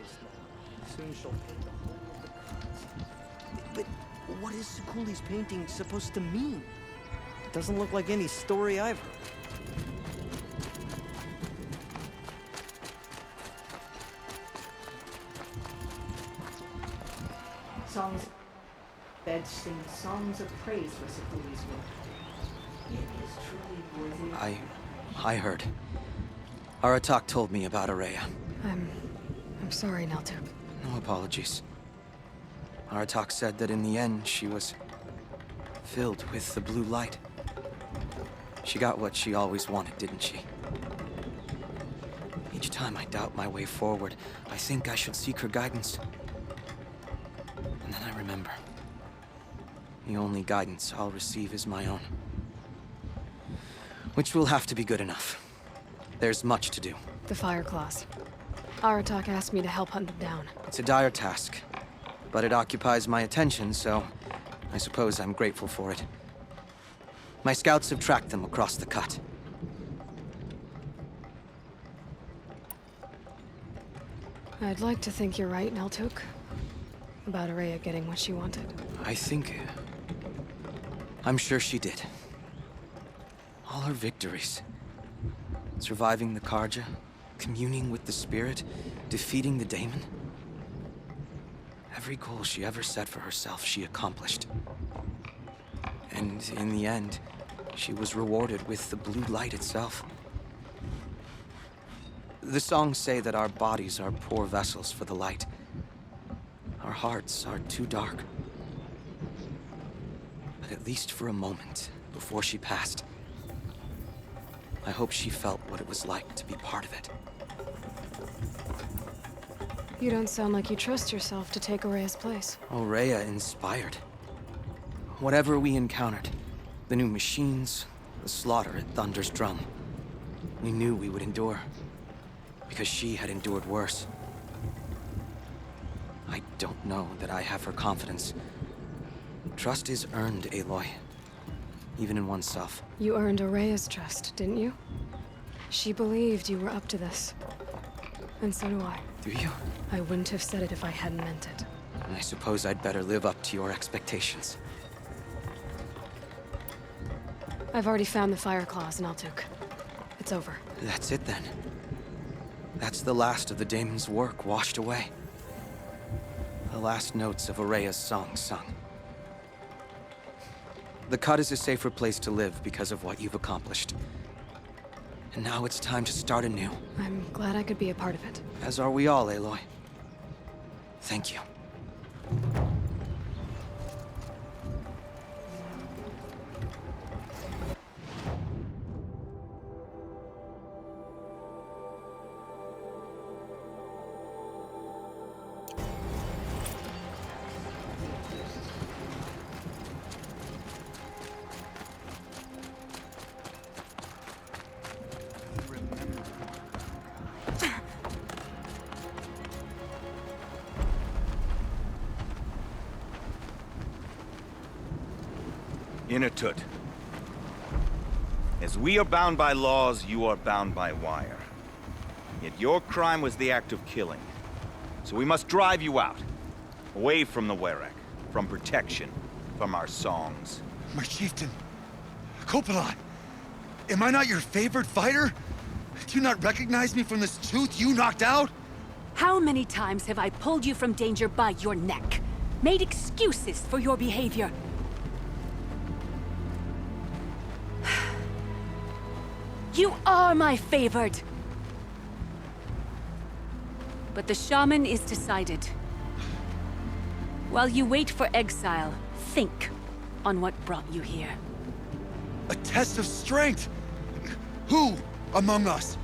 place now. Soon she'll pay the whole of the cut. But what is Sukuli's painting supposed to mean? It doesn't look like any story I've heard. Songs beds sing songs of praise for Sukuli's work. It is truly worthy. I heard. Aratak told me about Araya. I'm sorry, Naltuk. No apologies. Aratak said that in the end she was filled with the blue light. She got what she always wanted, didn't she? Each time I doubt my way forward, I think I should seek her guidance. And then I remember. The only guidance I'll receive is my own. Which will have to be good enough. There's much to do. The Fire Claws. Aratak asked me to help hunt them down. It's a dire task, but it occupies my attention, so I suppose I'm grateful for it. My scouts have tracked them across the cut. I'd like to think you're right, Naltuk. About Araya getting what she wanted. I'm sure she did. All her victories. Surviving the Karja, communing with the spirit, defeating the daemon. Every goal she ever set for herself, she accomplished. And in the end, she was rewarded with the blue light itself. The songs say that our bodies are poor vessels for the light. Our hearts are too dark. But at least for a moment, before she passed, I hope she felt what it was like to be part of it. You don't sound like you trust yourself to take Araya's place. Rhea inspired. Whatever we encountered, the new machines, the slaughter at Thunder's Drum, we knew we would endure, because she had endured worse. I don't know that I have her confidence. Trust is earned, Aloy. Even in oneself. You earned Araya's trust, didn't you? She believed you were up to this. And so do I. Do you? I wouldn't have said it if I hadn't meant it. I suppose I'd better live up to your expectations. I've already found the Fire Claws in Naltuk. It's over. That's it then. That's the last of the daemon's work washed away. The last notes of Araya's song sung. The cut is a safer place to live because of what you've accomplished. And now it's time to start anew. I'm glad I could be a part of it. As are we all, Aloy. Thank you. Inatut. As we are bound by laws, you are bound by wire. Yet your crime was the act of killing. So we must drive you out. Away from the Werek, from protection, from our songs. My chieftain, Kopalan, am I not your favorite fighter? Do you not recognize me from this tooth you knocked out? How many times have I pulled you from danger by your neck? Made excuses for your behavior? You are my favored! But the shaman is decided. While you wait for exile, think on what brought you here. A test of strength! Who among us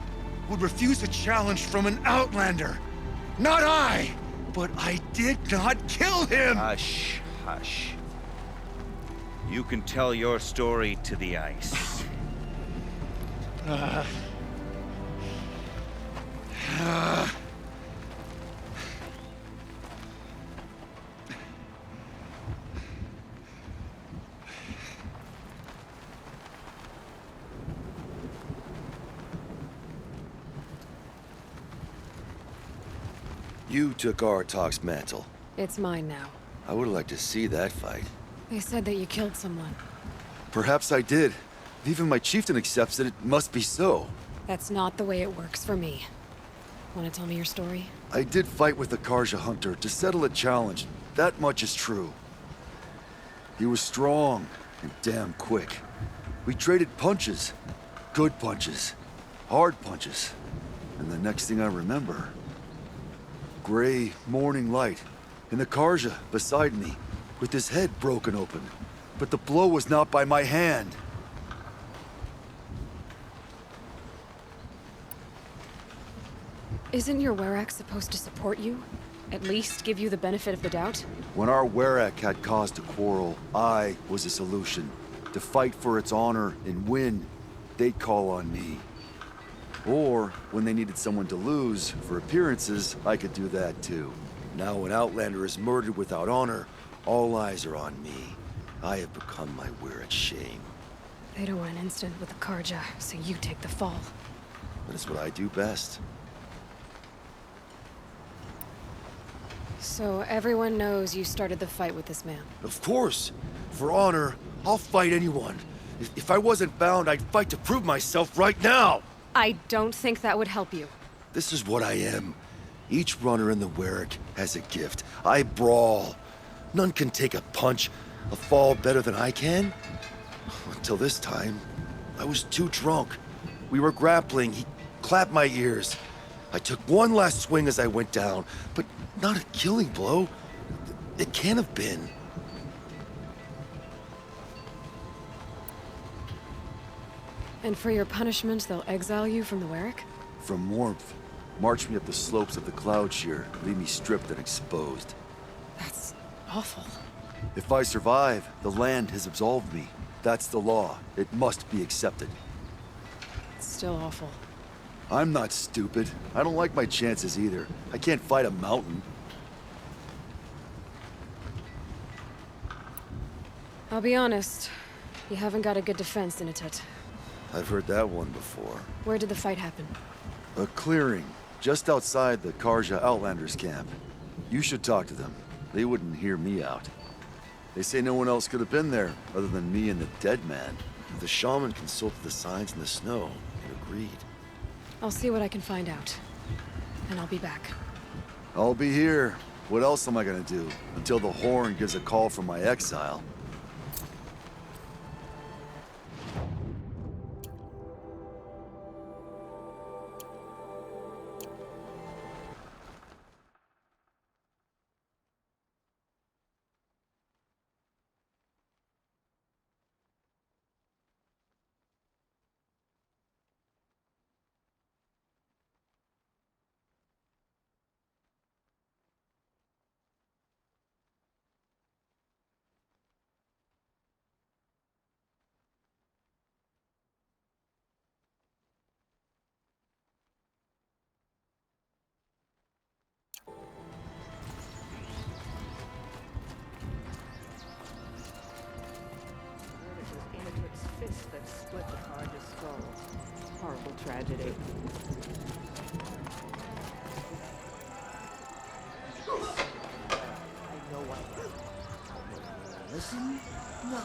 would refuse a challenge from an outlander? Not I! But I did not kill him! Hush, hush. You can tell your story to the ice. You took Aratak's mantle. It's mine now. I would like to see that fight. They said that you killed someone. Perhaps I did. If even my chieftain accepts it, it must be so. That's not the way it works for me. Want to tell me your story? I did fight with the Karja hunter to settle a challenge. That much is true. He was strong and damn quick. We traded punches. Good punches. Hard punches. And the next thing I remember... gray morning light. And the Karja beside me, with his head broken open. But the blow was not by my hand. Isn't your Werak supposed to support you? At least give you the benefit of the doubt? When our Werak had cause to quarrel, I was a solution. To fight for its honor and win, they'd call on me. Or, when they needed someone to lose, for appearances, I could do that too. Now an Outlander is murdered without honor, all eyes are on me. I have become my Werak's shame. They don't want an incident with the Karja, so you take the fall. That is what I do best. So everyone knows you started the fight with this man? Of course! For honor, I'll fight anyone. If I wasn't bound, I'd fight to prove myself right now! I don't think that would help you. This is what I am. Each runner in the Werak has a gift. I brawl. None can take a punch, a fall better than I can. Until this time, I was too drunk. We were grappling. He clapped my ears. I took one last swing as I went down, but not a killing blow. It can't have been. And for your punishment, they'll exile you from the Werak? From warmth, march me up the slopes of the Cloud Shear, leave me stripped and exposed. That's awful. If I survive, the land has absolved me. That's the law. It must be accepted. It's still awful. I'm not stupid. I don't like my chances either. I can't fight a mountain. I'll be honest. You haven't got a good defense, Inatet. I've heard that one before. Where did the fight happen? A clearing, just outside the Karja Outlanders camp. You should talk to them. They wouldn't hear me out. They say no one else could have been there, other than me and the dead man. The shaman consulted the signs in the snow and agreed. I'll see what I can find out. And I'll be back. I'll be here. What else am I gonna do? Until the Horn gives a call from my exile. It was Inatric's fist that split the Karja's skull. Horrible tragedy. I know I am. Listen? No.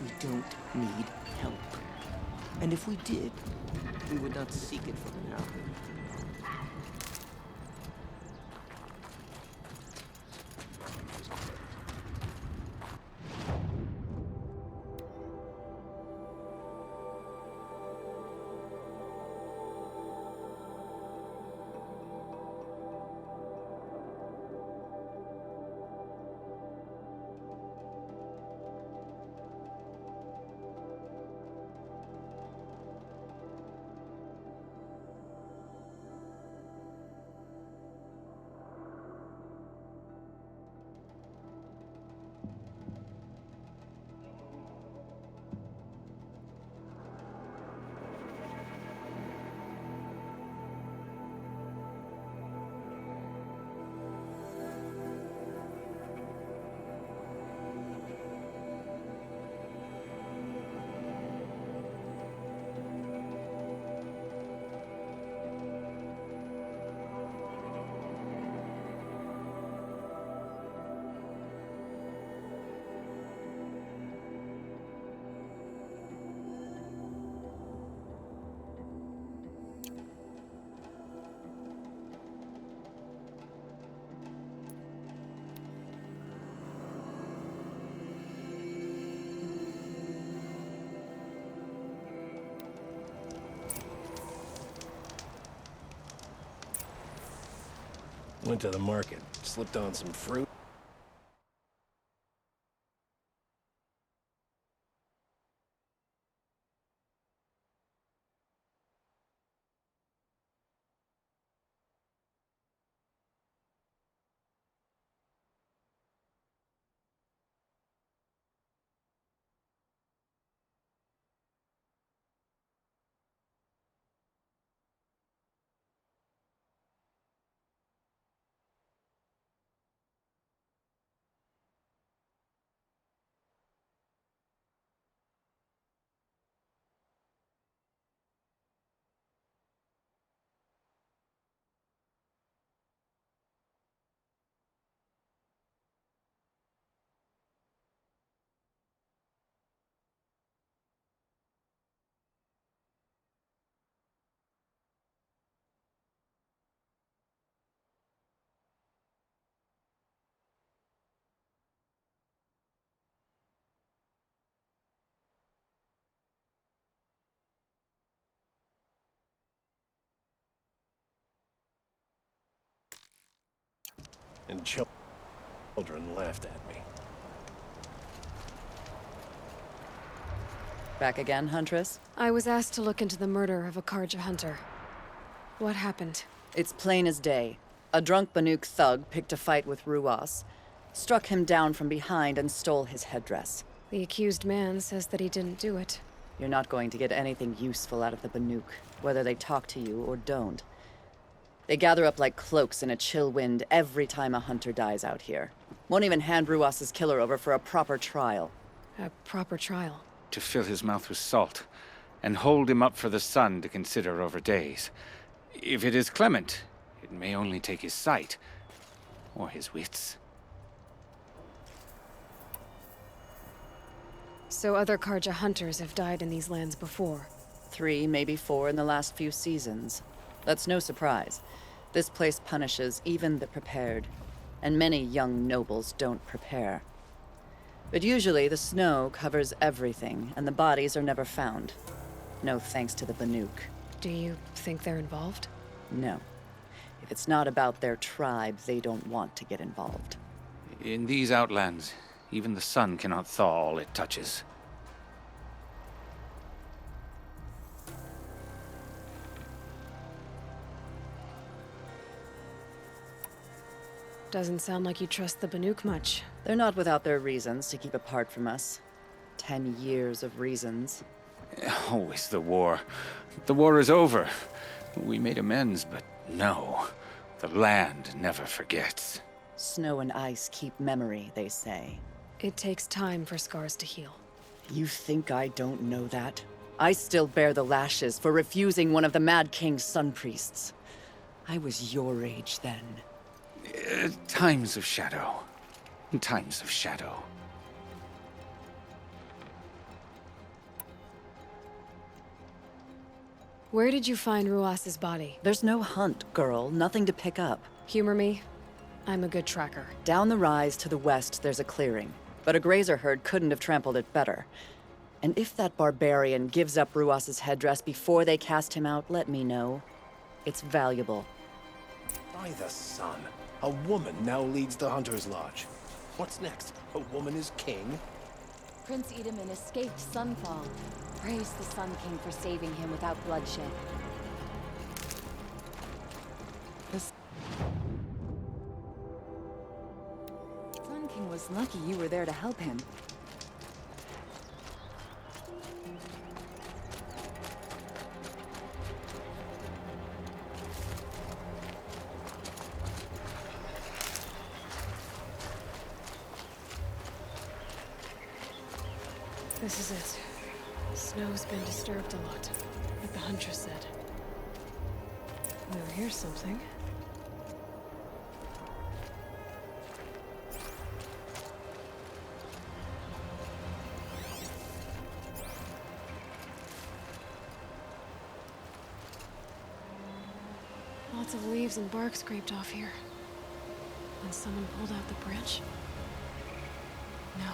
We don't need help. And if we did, we would not seek it from now. Went to the market, slipped on some fruit. And children laughed at me. Back again, Huntress? I was asked to look into the murder of a Karja hunter. What happened? It's plain as day. A drunk Banuk thug picked a fight with Ruas, struck him down from behind and stole his headdress. The accused man says that he didn't do it. You're not going to get anything useful out of the Banuk, whether they talk to you or don't. They gather up like cloaks in a chill wind every time a hunter dies out here. Won't even hand Ruas's killer over for a proper trial. A proper trial. To fill his mouth with salt, and hold him up for the sun to consider over days. If it is clement, it may only take his sight, or his wits. So other Karja hunters have died in these lands before? 3, maybe 4 in the last few seasons. That's no surprise. This place punishes even the prepared, and many young nobles don't prepare. But usually the snow covers everything, and the bodies are never found. No thanks to the Banuk. Do you think they're involved? No. If it's not about their tribe, they don't want to get involved. In these outlands, even the sun cannot thaw all it touches. Doesn't sound like you trust the Banuk much. They're not without their reasons to keep apart from us. 10 years of reasons. Always the war. The war is over. We made amends, but no. The land never forgets. Snow and ice keep memory, they say. It takes time for scars to heal. You think I don't know that? I still bear the lashes for refusing one of the Mad King's sun priests. I was your age then. Times of shadow. Times of shadow. Where did you find Ruas's body? There's no hunt, girl. Nothing to pick up. Humor me. I'm a good tracker. Down the rise to the west, there's a clearing. But a grazer herd couldn't have trampled it better. And if that barbarian gives up Ruas's headdress before they cast him out, let me know. It's valuable. By the sun. A woman now leads the Hunter's Lodge. What's next? A woman is king? Prince Edaman escaped Sunfall. Praise the Sun King for saving him without bloodshed. The Sun King was lucky you were there to help him. This is it. Snow's been disturbed a lot, like the Huntress said. Now here's something. Lots of leaves and bark scraped off here. When someone pulled out the branch? No.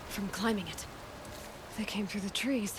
From climbing it. They came through the trees.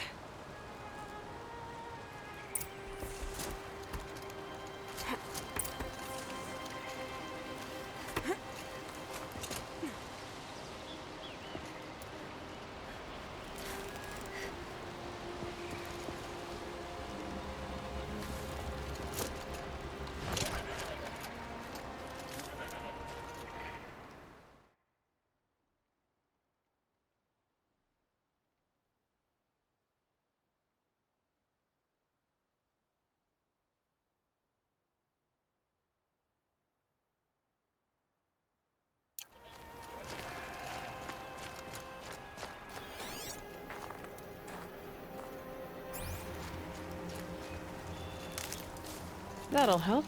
That'll help.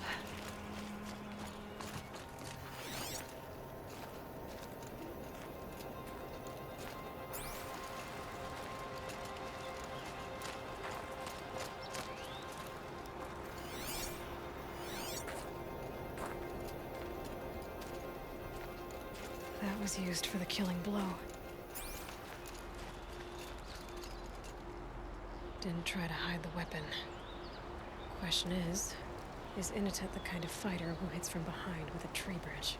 That was used for the killing blow. Didn't try to hide the weapon. Question is Inatet the kind of fighter who hits from behind with a tree branch?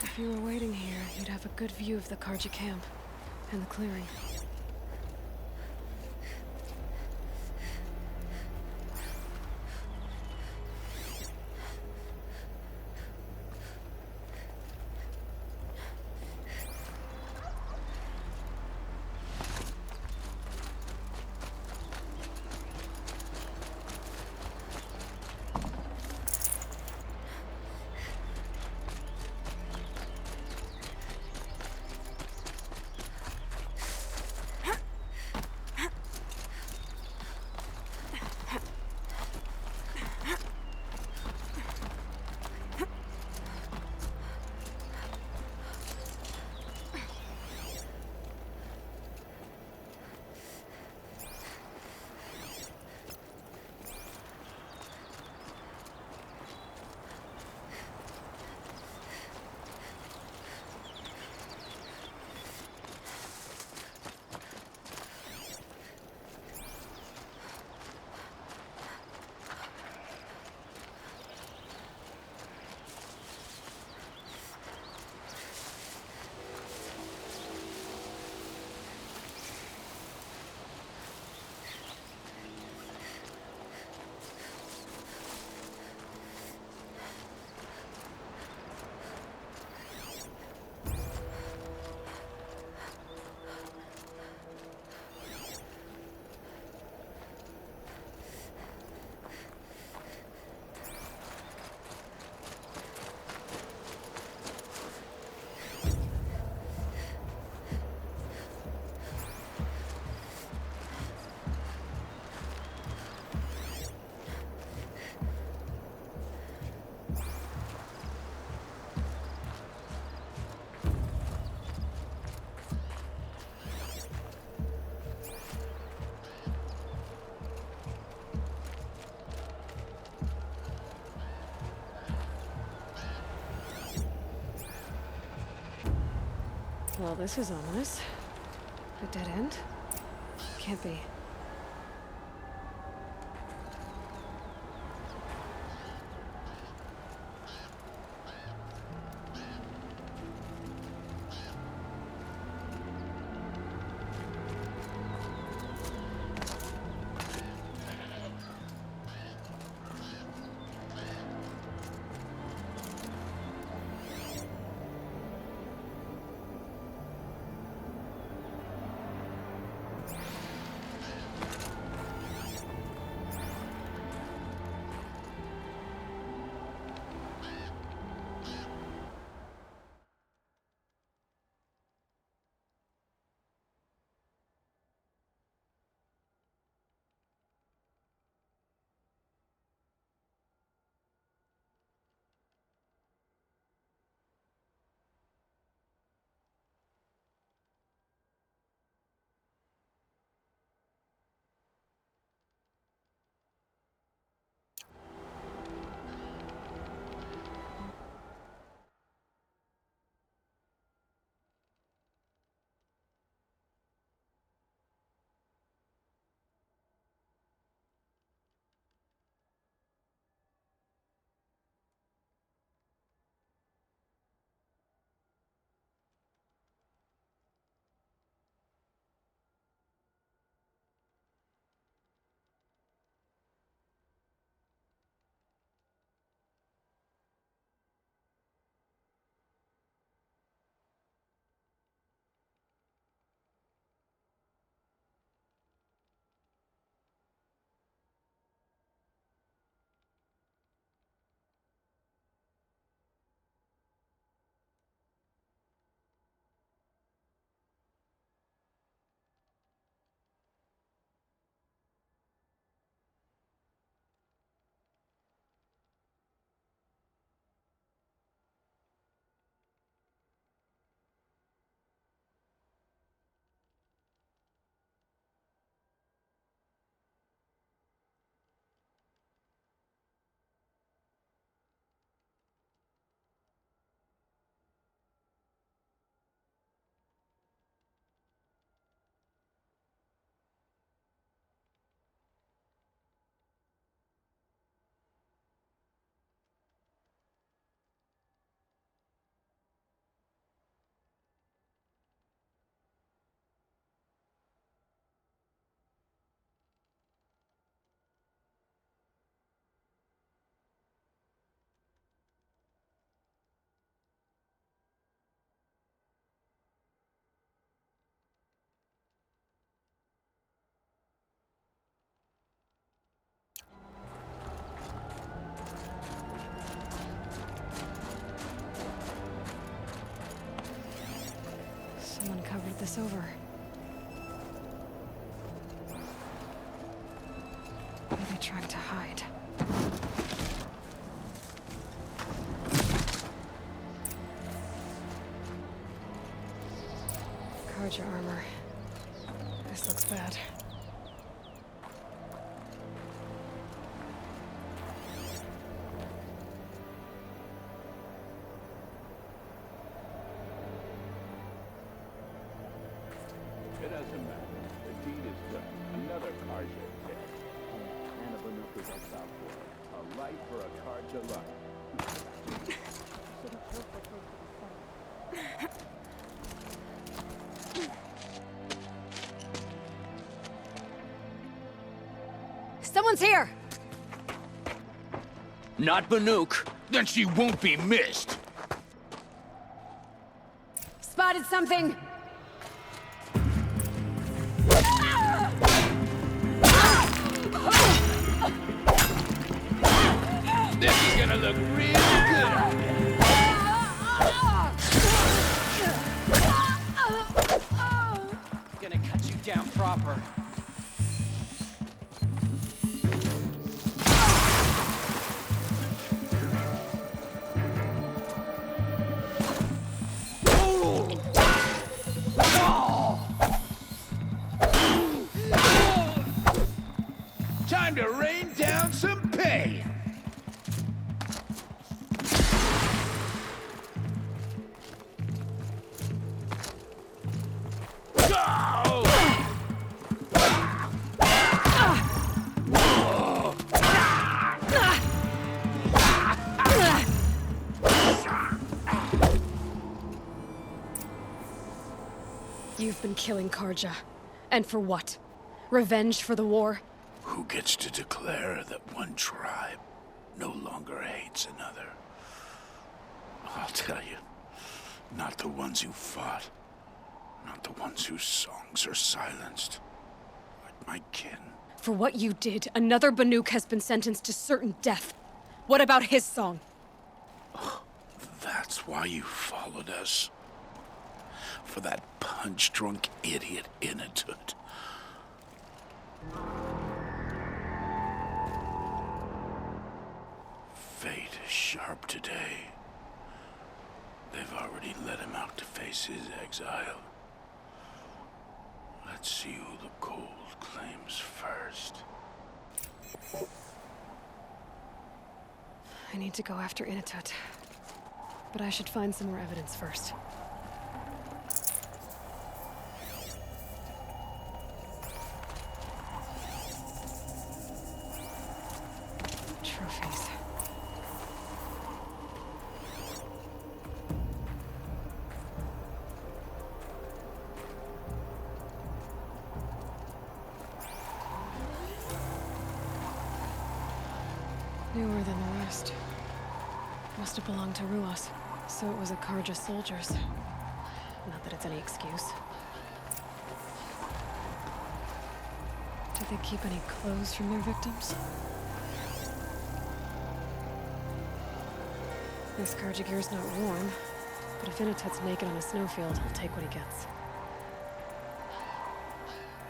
If you were waiting here, you'd have a good view of the Karja camp and the clearing. Well, this is ominous. A dead end? Can't be. this over. What are they trying to hide? Karja armor. This looks bad. It doesn't matter. The deed is done. Another Karja is dead. And a Banuka's exile for a life for a Karja life. Someone's here! Not Banuk. Then she won't be missed. Spotted something! This is gonna look real good. Gonna cut you down proper. Time to rain down some pain! You've been killing Karja. And for what? Revenge for the war? Who gets to declare that one tribe no longer hates another? I'll tell you, not the ones who fought, not the ones whose songs are silenced, but my kin. For what you did, another Banuk has been sentenced to certain death. What about his song? That's why you followed us. For that punch-drunk idiot Inatut. Fate is sharp today. They've already let him out to face his exile. Let's see who the cold claims first. I need to go after Inatut. But I should find some more evidence first. Trophies. Newer than the rest. Must have belonged to Ruas. So it was a Karja soldiers. Not that it's any excuse. Did they keep any clothes from their victims? This Karja gear's not warm, but if Inatut's naked on a snowfield, he'll take what he gets.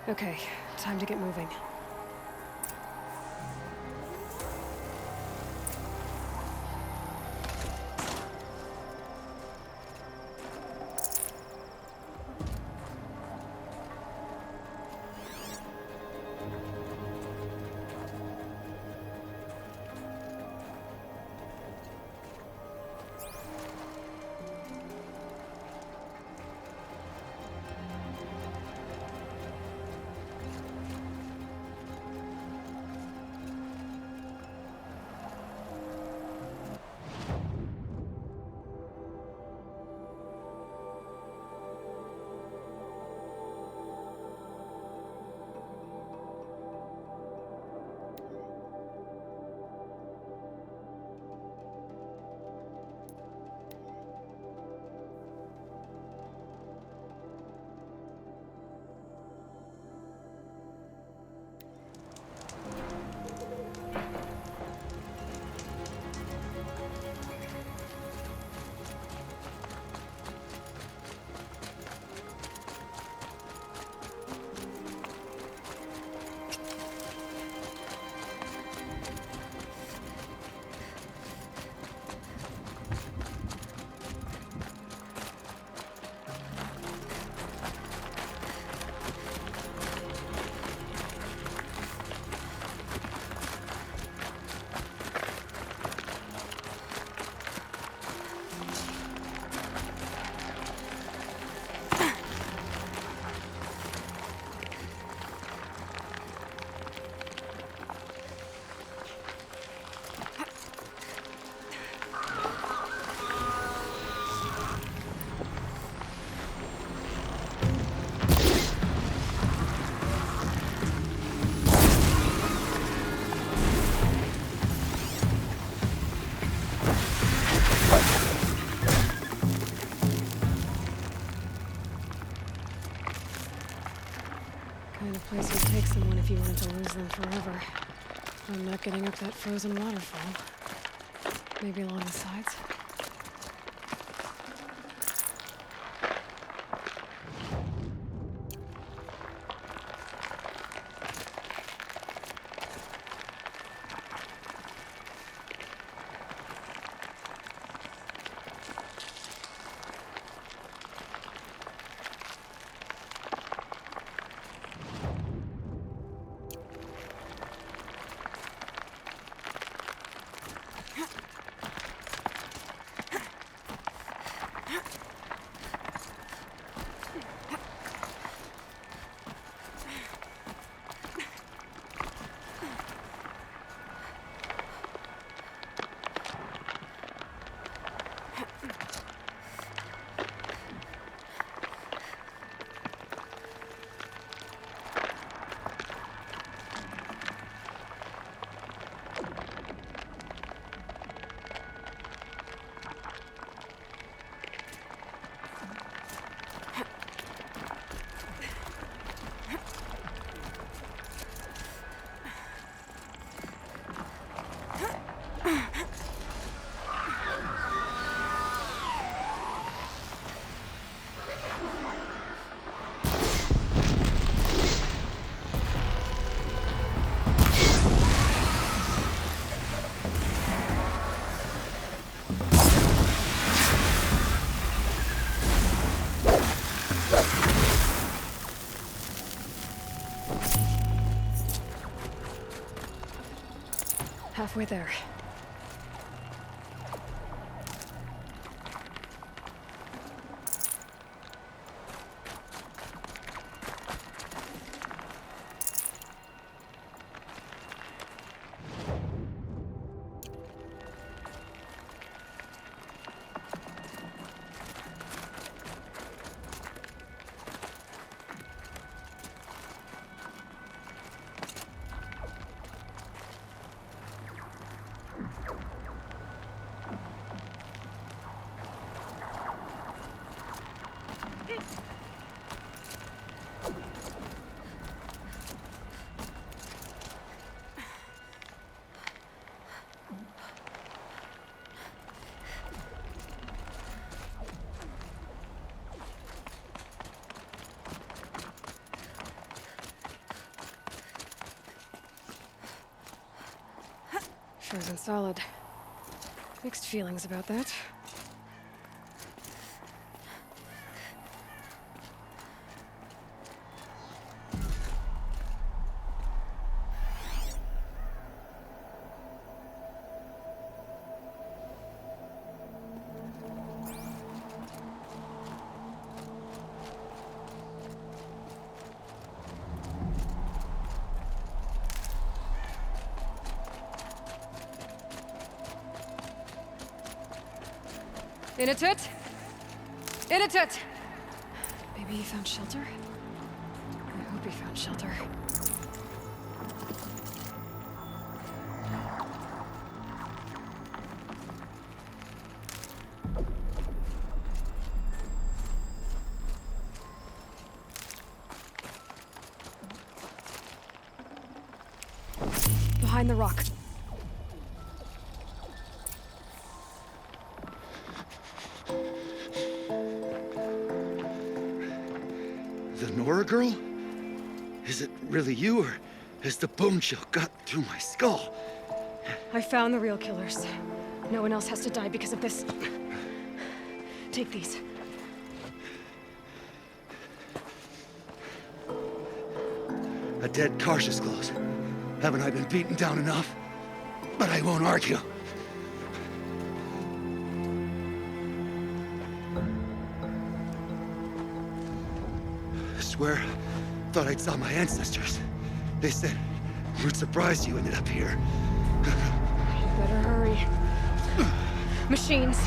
Okay, time to get moving. someone if you wanted to lose them forever. I'm not getting up that frozen waterfall. Maybe along the sides? Halfway there. Frozen solid. Mixed feelings about that. Inatut! Inatut! Maybe he found shelter? I hope he found shelter. Behind the rock. The Nora girl? Is it really you, or has the bone chill got through my skull? I found the real killers. No one else has to die because of this. Take these. A dead Karsh's clothes. Haven't I been beaten down enough? But I won't argue. I swear, thought I'd saw my ancestors. They said, we're surprised you ended up here. Better hurry. Machines.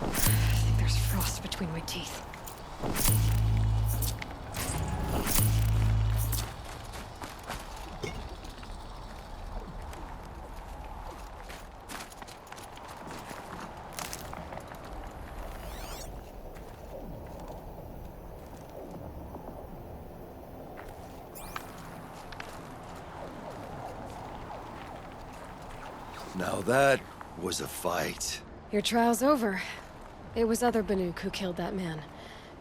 I think there's frost between my teeth. Now that was a fight. Your trial's over. It was other Banuk who killed that man.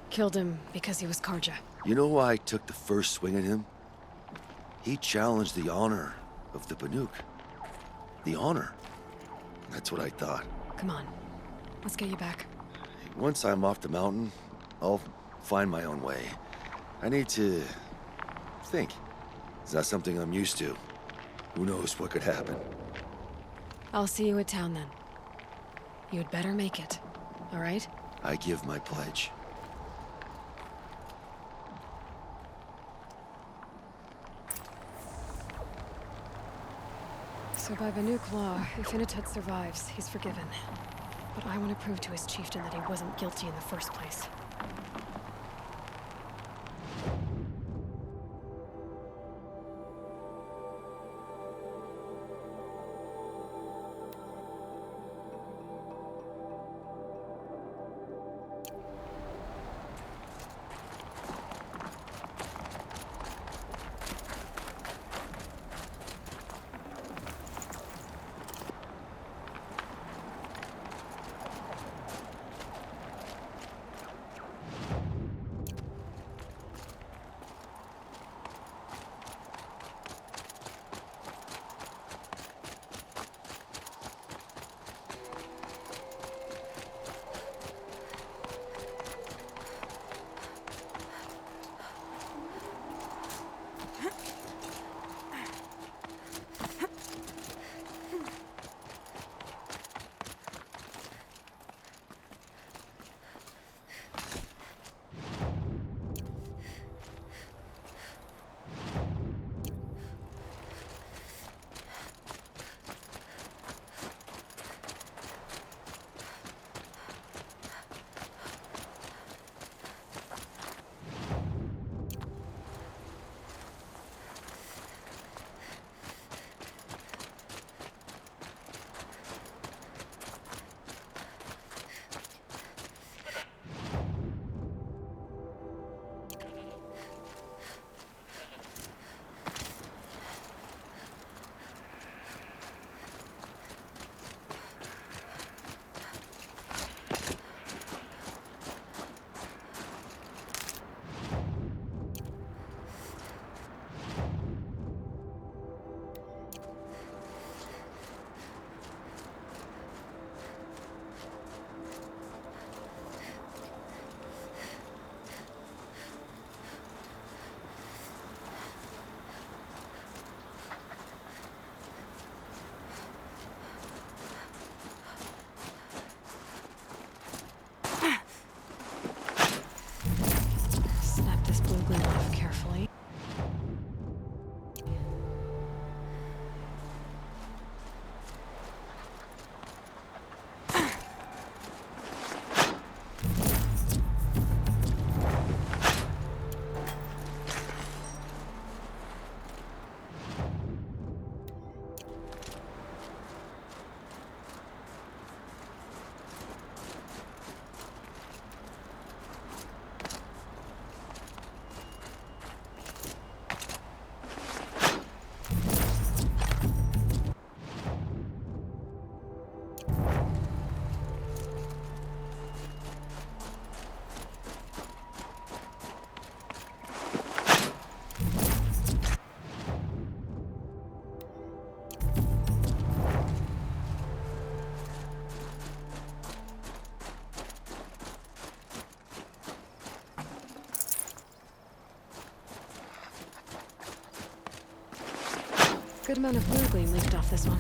Killed him because he was Karja. You know why I took the first swing at him? He challenged the honor of the Banuk. The honor. That's what I thought. Come on. Let's get you back. Once I'm off the mountain, I'll find my own way. I need to think. It's not something I'm used to. Who knows what could happen? I'll see you at town then. You'd better make it, all right? I give my pledge. So by Banuk law, if Initet survives, he's forgiven. But I want to prove to his chieftain that he wasn't guilty in the first place. Good amount of blue gleam leaked off this one.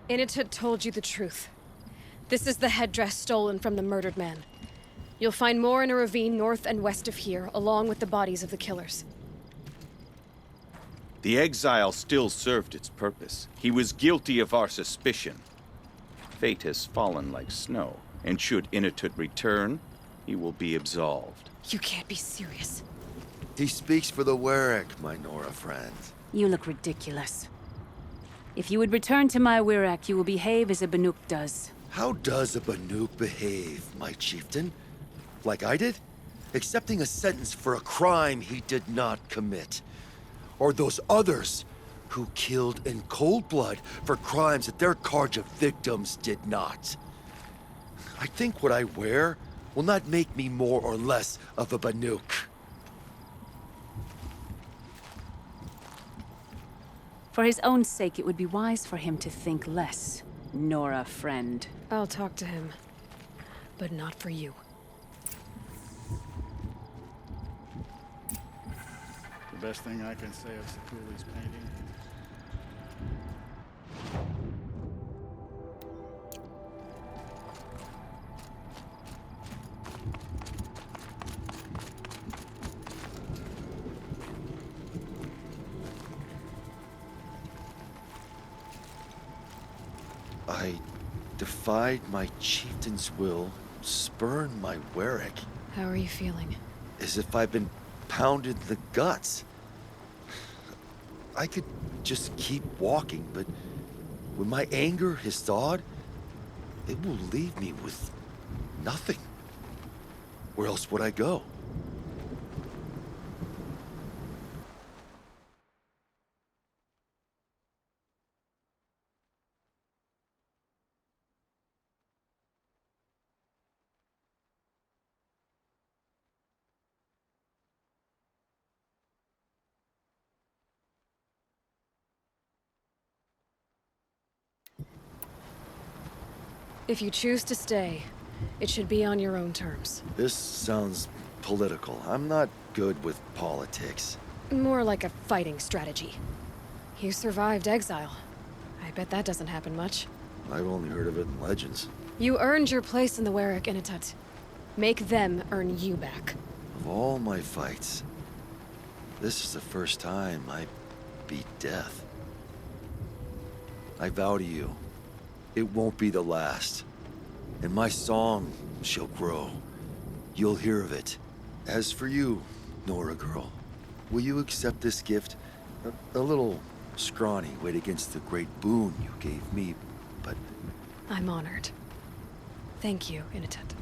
Initut told you the truth. This is the headdress stolen from the murdered man. You'll find more in a ravine north and west of here, along with the bodies of the killers. The exile still served its purpose. He was guilty of our suspicion. Fate has fallen like snow, and should Initut return, he will be absolved. You can't be serious. He speaks for the Warwick, my Nora friend. You look ridiculous. If you would return to my Wirrak, you will behave as a Banuk does. How does a Banuk behave, my chieftain? Like I did? Accepting a sentence for a crime he did not commit. Or those others who killed in cold blood for crimes that their charge of victims did not. I think what I wear will not make me more or less of a Banuk. For his own sake, it would be wise for him to think less. Nora, friend. I'll talk to him. But not for you. The best thing I can say of Sakuli's painting. I defied my chieftain's will, spurned my Warwick, How are you feeling? as if I've been pounded in the guts. I could just keep walking, but when my anger has thawed, it will leave me with nothing. Where else would I go? If you choose to stay, it should be on your own terms. This sounds political. I'm not good with politics. More like a fighting strategy. You survived exile. I bet that doesn't happen much. I've only heard of it in legends. You earned your place in the Warwick Initut. Make them earn you back. Of all my fights, this is the first time I beat death. I vow to you, it won't be the last. And my song shall grow. You'll hear of it. As for you, Nora girl, will you accept this gift? A little scrawny weighed against the great boon you gave me, but... I'm honored. Thank you, Initut.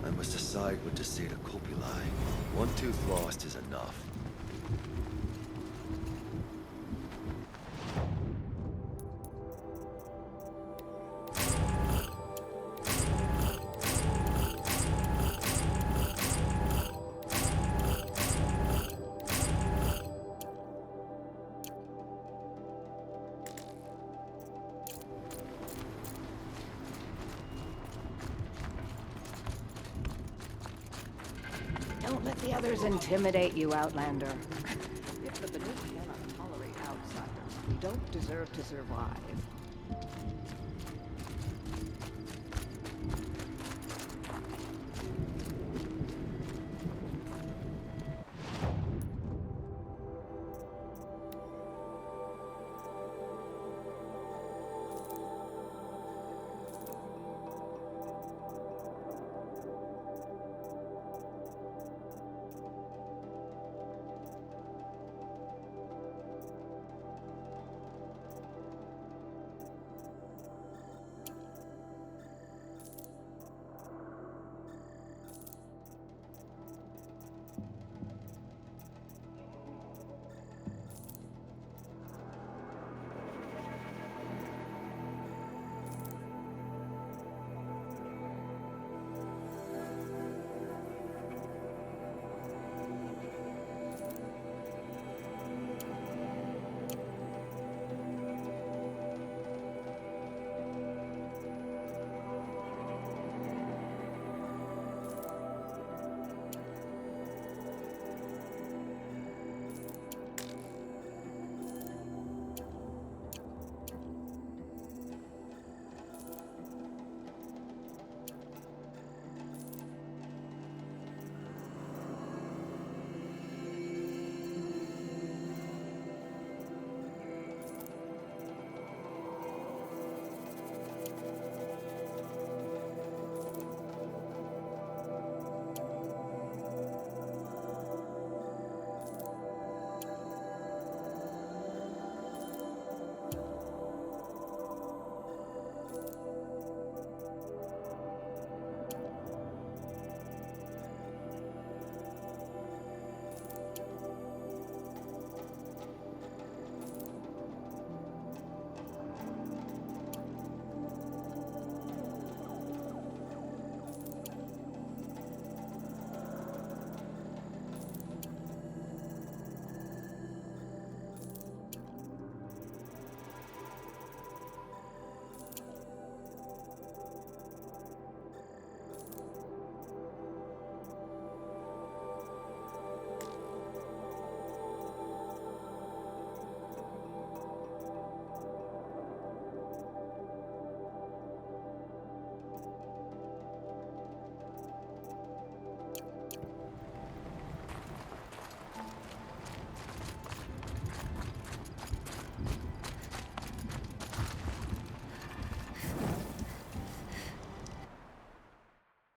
I must decide what to say to Kopilai. One tooth lost is enough. Don't let the others intimidate you, Outlander. If the Banuk cannot tolerate outsiders, we don't deserve to survive.